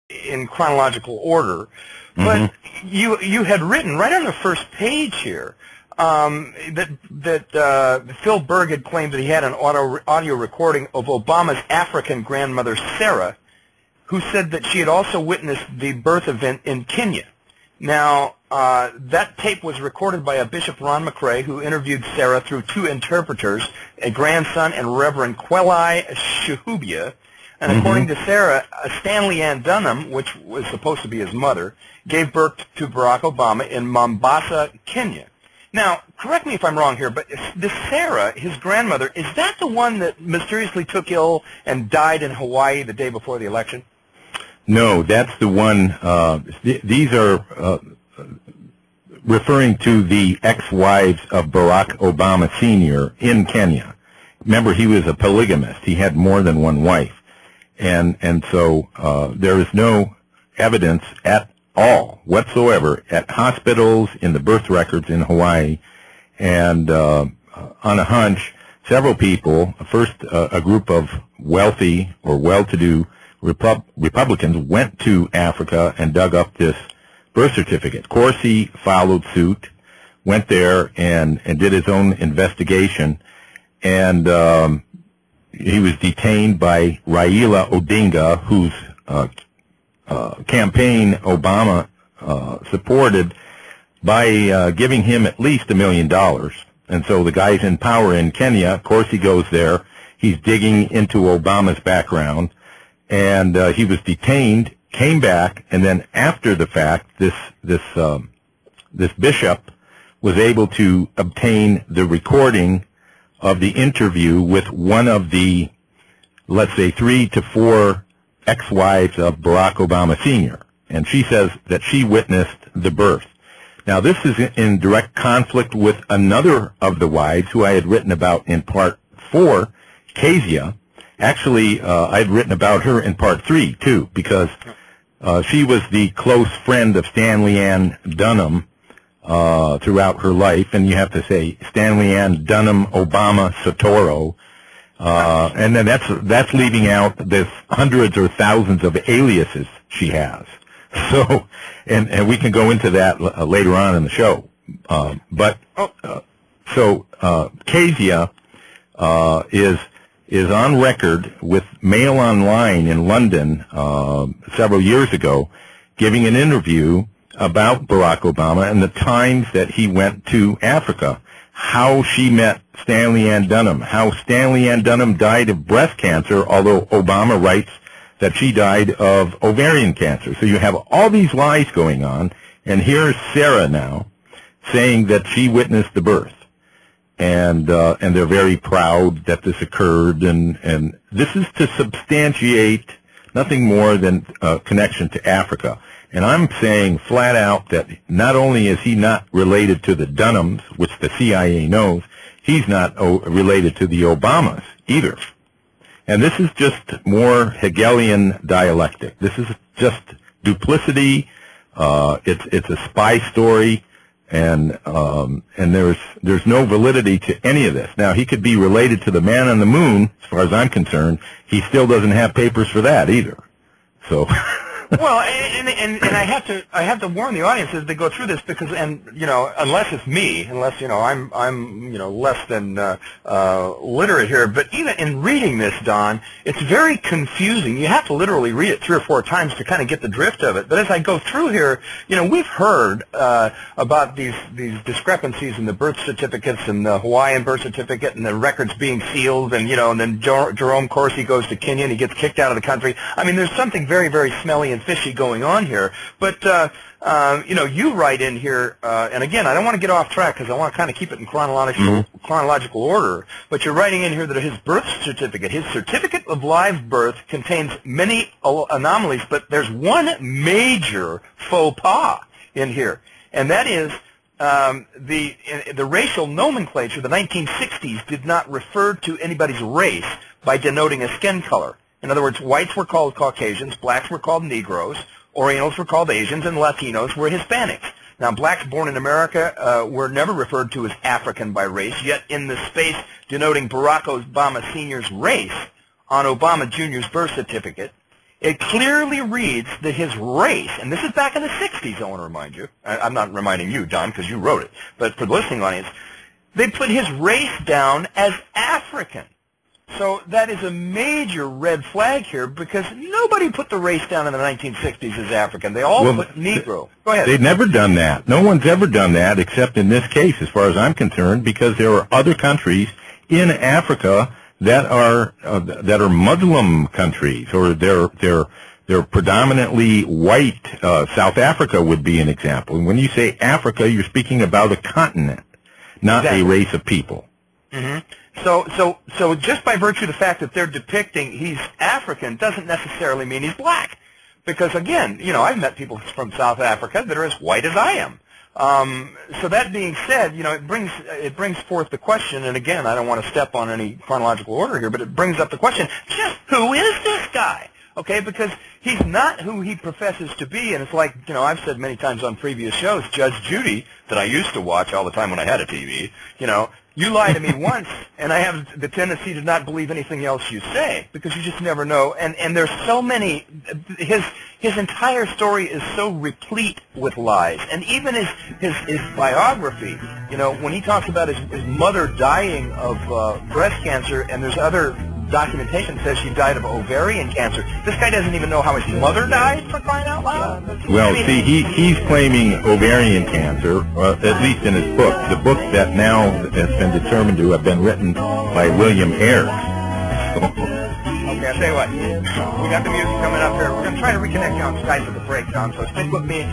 in chronological order. But you had written right on the first page here that Phil Berg had claimed that he had an audio recording of Obama's African grandmother, Sarah, who said that she had also witnessed the birth event in Kenya. Now, that tape was recorded by a Bishop Ron McRae, who interviewed Sarah through two interpreters, a grandson and Reverend Kweli Shihubia. And according to Sarah, Stanley Ann Dunham, which was supposed to be his mother, gave birth to Barack Obama in Mombasa, Kenya. Now, correct me if I'm wrong here, but this Sarah, his grandmother, is that the one that mysteriously took ill and died in Hawaii the day before the election? No, that's the one. These are referring to the ex-wives of Barack Obama Sr. in Kenya. Remember, he was a polygamist. He had more than one wife. And so there is no evidence at all whatsoever at hospitals, in the birth records in Hawaii, and on a hunch, several people, first a group of wealthy or well-to-do Republicans went to Africa and dug up this birth certificate. Corsi followed suit, went there and did his own investigation, and he was detained by Raila Odinga, whose campaign Obama supported, by giving him at least $1 million. And so the guy's in power in Kenya. Of course, he goes there. He's digging into Obama's background, and he was detained, came back, and then after the fact, this bishop was able to obtain the recording of the interview with one of the, let's say, 3 to 4 ex-wives of Barack Obama Sr., and she says that she witnessed the birth. Now, this is in direct conflict with another of the wives who I had written about in Part 4, Kezia. Actually, I had written about her in Part 3, too, because she was the close friend of Stanley Ann Dunham throughout her life, and you have to say Stanley Ann Dunham Obama Sotoro, and then that's leaving out this hundreds or thousands of aliases she has. So, and we can go into that later on in the show. Kezia is on record with Mail Online in London several years ago, giving an interview about Barack Obama and the times that he went to Africa, how she met Stanley Ann Dunham, how Stanley Ann Dunham died of breast cancer, although Obama writes that she died of ovarian cancer. So you have all these lies going on, and here's Sarah now saying that she witnessed the birth. And they're very proud that this occurred, and this is to substantiate nothing more than a connection to Africa. And I'm saying flat out that not only is he not related to the Dunhams, which the CIA knows, he's not related to the Obamas either. And this is just more Hegelian dialectic. This is just duplicity. It's a spy story, and there's no validity to any of this. Now, he could be related to the man on the moon, as far as I'm concerned. He still doesn't have papers for that either. So. Well, and I have to warn the audience as they go through this, because, and unless it's me, unless I'm less than literate here, but even in reading this, Don, it's very confusing. You have to literally read it 3 or 4 times to kind of get the drift of it. But as I go through here, we've heard about these discrepancies in the birth certificates and the Hawaiian birth certificate and the records being sealed, and and then Jerome Corsi goes to Kenya and he gets kicked out of the country. I mean, there's something very, very smelly and fishy going on here, but you write in here, and again, I don't want to get off track because I want to kind of keep it in chronological order. But you're writing in here that his birth certificate, his certificate of live birth, contains many anomalies, but there's one major faux pas in here, and that is the racial nomenclature. The 1960s did not refer to anybody's race by denoting a skin color. In other words, whites were called Caucasians, blacks were called Negroes, Orientals were called Asians, and Latinos were Hispanics. Now, blacks born in America were never referred to as African by race, yet in the space denoting Barack Obama Sr.'s race on Obama Jr.'s birth certificate, it clearly reads that his race, and this is back in the 60s, I want to remind you. I'm not reminding you, Don, because you wrote it, but for the listening audience, they put his race down as African. So that is a major red flag here, because nobody put the race down in the 1960s as African. They all put Negro. Go ahead. They've never done that. No one's ever done that except in this case, as far as I'm concerned, because there are other countries in Africa that are Muslim countries, or they're predominantly white. South Africa would be an example. And when you say Africa, you're speaking about a continent, not a race of people. Mm-hmm. So just by virtue of the fact that they're depicting he's African doesn't necessarily mean he's black, because again, you know, I've met people from South Africa that are as white as I am. So that being said, you know, it brings forth the question, and again, I don't want to step on any chronological order here, but it brings up the question: just who is this guy? Okay, because he's not who he professes to be, and it's like, you know, I've said many times on previous shows, Judge Judy, that I used to watch all the time when I had a TV, you know, you lie to me once, and I have the tendency to not believe anything else you say, because you just never know. And there's so many. His entire story is so replete with lies, and even his biography. You know, when he talks about his mother dying of breast cancer, and there's other documentation that says she died of ovarian cancer. This guy doesn't even know how his mother died, for crying out loud. Well, see, he's claiming ovarian cancer, at least in his book. The book that now has been determined to have been written by William Ayres. Okay, I'll tell you what. We got the music coming up here. We're going to try to reconnect you on Skype at the break, Don, so stick with me.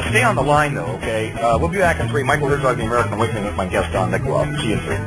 Stay on the line, though, okay? We'll be back in 3. Michael Herzog, the American Awakening, with my guest, Don Nicoloff. See you in 3.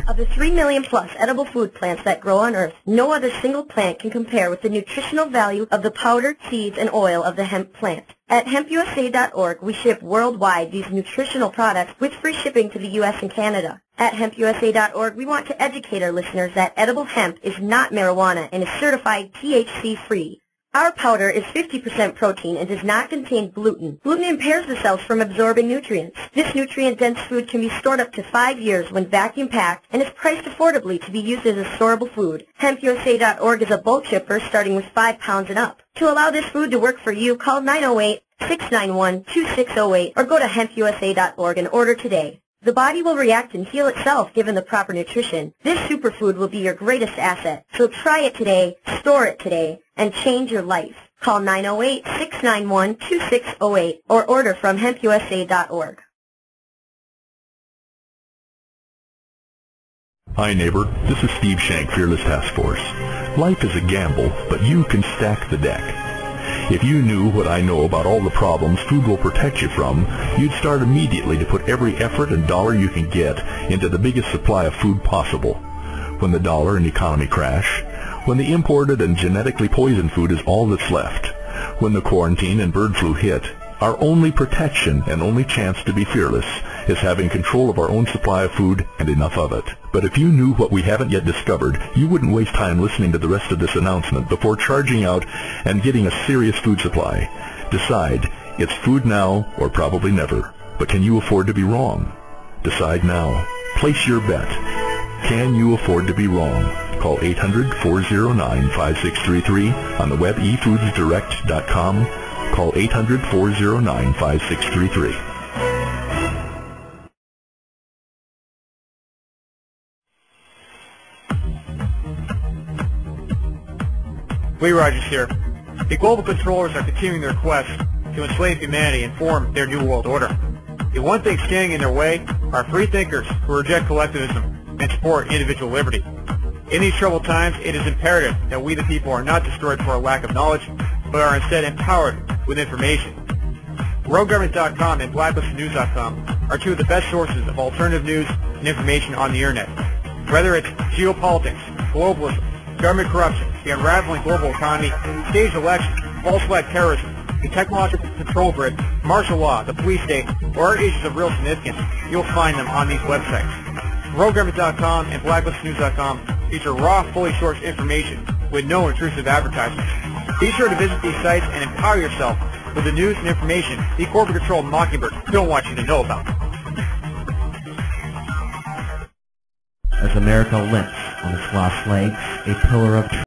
Of the 3 million plus edible food plants that grow on Earth, no other single plant can compare with the nutritional value of the powdered seeds and oil of the hemp plant. At hempusa.org, we ship worldwide these nutritional products with free shipping to the U.S. and Canada. At hempusa.org, we want to educate our listeners that edible hemp is not marijuana and is certified THC-free. Our powder is 50% protein and does not contain gluten. Gluten impairs the cells from absorbing nutrients. This nutrient-dense food can be stored up to 5 years when vacuum-packed and is priced affordably to be used as a storable food. HempUSA.org is a bulk shipper starting with 5 pounds and up. To allow this food to work for you, call 908-691-2608 or go to hempusa.org and order today. The body will react and heal itself given the proper nutrition. This superfood will be your greatest asset. So try it today, store it today, and change your life. Call 908-691-2608 or order from hempusa.org. Hi neighbor, this is Steve Shank, Fearless Task Force. Life is a gamble, but you can stack the deck. If you knew what I know about all the problems food will protect you from, you'd start immediately to put every effort and dollar you can get into the biggest supply of food possible. When the dollar and economy crash, when the imported and genetically poisoned food is all that's left, when the quarantine and bird flu hit, our only protection and only chance to be fearless is having control of our own supply of food and enough of it. But if you knew what we haven't yet discovered, you wouldn't waste time listening to the rest of this announcement before charging out and getting a serious food supply. Decide, it's food now or probably never. But can you afford to be wrong? Decide now. Place your bet. Can you afford to be wrong? Call 800-409-5633 on the web efoodsdirect.com. Call 800-409-5633. Lee Rogers here. The global controllers are continuing their quest to enslave humanity and form their new world order. The one thing standing in their way are free thinkers who reject collectivism and support individual liberty. In these troubled times, it is imperative that we the people are not destroyed for a lack of knowledge, but are instead empowered with information. RogueGovernment.com and BlackliskedNews.com are two of the best sources of alternative news and information on the Internet. Whether it's geopolitics, globalism, government corruption, the unraveling global economy, staged elections, false flag terrorism, the technological control grid, martial law, the police state, or other issues of real significance, you'll find them on these websites. RogueGovernment.com and BlackliskedNews.com feature raw, fully sourced information with no intrusive advertisements. Be sure to visit these sites and empower yourself with the news and information the corporate-controlled Mockingbird don't want you to know about. As America limps On its lost legs, a pillar of